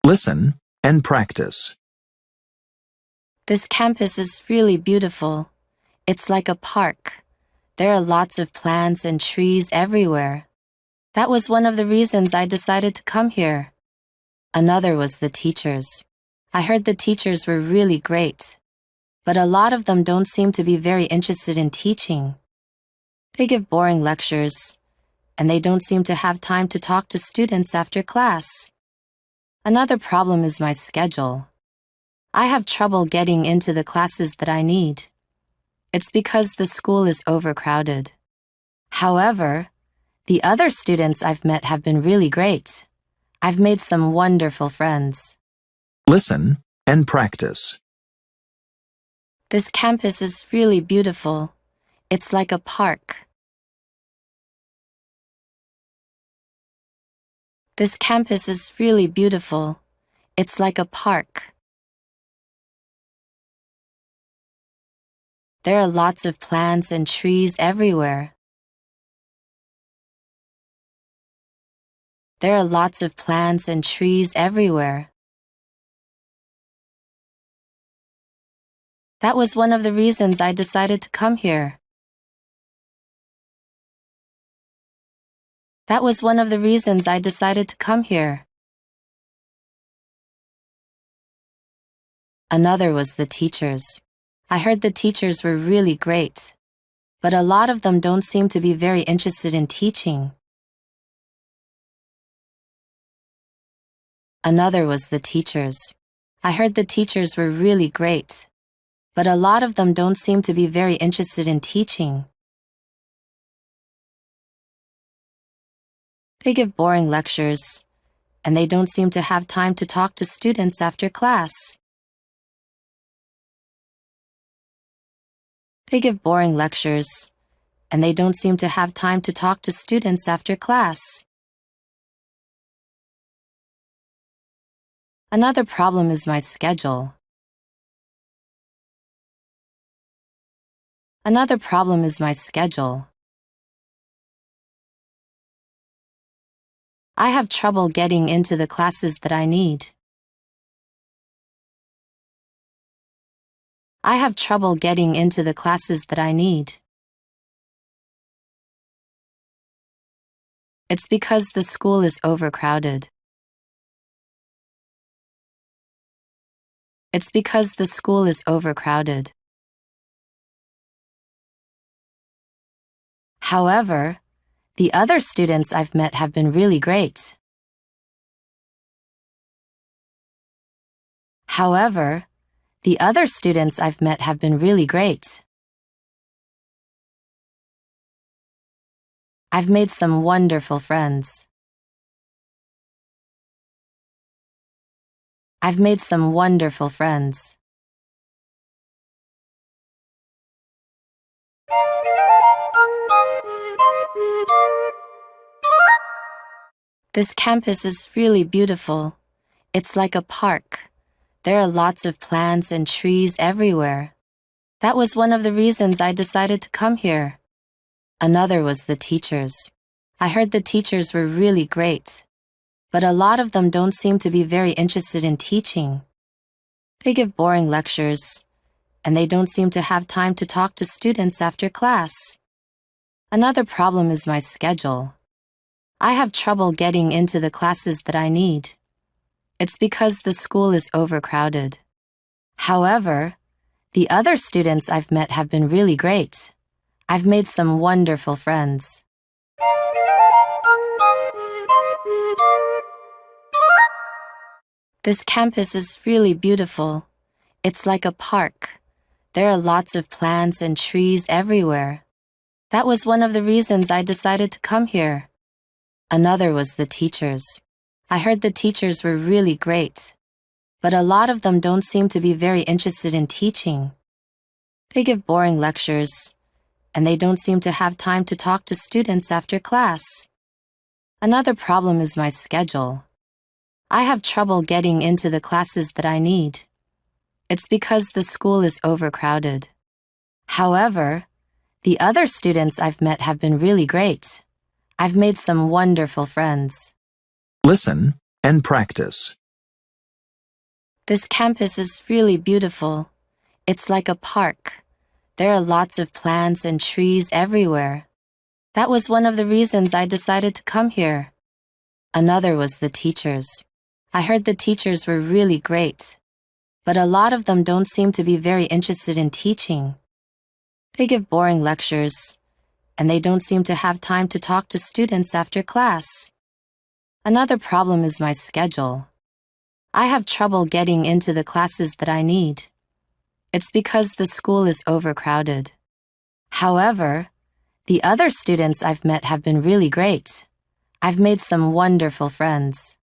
Listen and practice. This campus is really beautiful. It's like a park. There are lots of plants and trees everywhere. That was one of the reasons I decided to come here. Another was the teachers. I heard the teachers were really great, but a lot of them don't seem to be very interested in teaching. They give boring lectures, and they don't seem to have time to talk to students after class. Another problem is my schedule. I have trouble getting into the classes that I need. It's because the school is overcrowded. However, the other students I've met have been really great. I've made some wonderful friends. Listen and practice. This campus is really beautiful. It's like a park. This campus is really beautiful. It's like a park. There are lots of plants and trees everywhere. There are lots of plants and trees everywhere. That was one of the reasons I decided to come here. That was one of the reasons I decided to come here. Another was the teachers. I heard the teachers were really great, but a lot of them don't seem to be very interested in teaching. Another was the teachers. I heard the teachers were really great, but a lot of them don't seem to be very interested in teaching. They give boring lectures, and they don't seem to have time to talk to students after class. They give boring lectures, and they don't seem to have time to talk to students after class. Another problem is my schedule. Another problem is my schedule. I have trouble getting into the classes that I need. I have trouble getting into the classes that I need. It's because the school is overcrowded. It's because the school is overcrowded. However, the other students I've met have been really great. However, the other students I've met have been really great. I've made some wonderful friends. I've made some wonderful friends. This campus is really beautiful. It's like a park. There are lots of plants and trees everywhere. That was one of the reasons I decided to come here. Another was the teachers. I heard the teachers were really great, but a lot of them don't seem to be very interested in teaching. They give boring lectures, and they don't seem to have time to talk to students after class. Another problem is my schedule. I have trouble getting into the classes that I need. It's because the school is overcrowded. However, the other students I've met have been really great. I've made some wonderful friends. This campus is really beautiful. It's like a park. There are lots of plants and trees everywhere. That was one of the reasons I decided to come here. Another was the teachers. I heard the teachers were really great, but a lot of them don't seem to be very interested in teaching. They give boring lectures, and they don't seem to have time to talk to students after class. Another problem is my schedule. I have trouble getting into the classes that I need. It's because the school is overcrowded. However, the other students I've met have been really great. I've made some wonderful friends. Listen and practice. This campus is really beautiful. It's like a park. There are lots of plants and trees everywhere. That was one of the reasons I decided to come here. Another was the teachers. I heard the teachers were really great, but a lot of them don't seem to be very interested in teaching. They give boring lectures, and they don't seem to have time to talk to students after class. Another problem is my schedule. I have trouble getting into the classes that I need. It's because the school is overcrowded. However, the other students I've met have been really great. I've made some wonderful friends.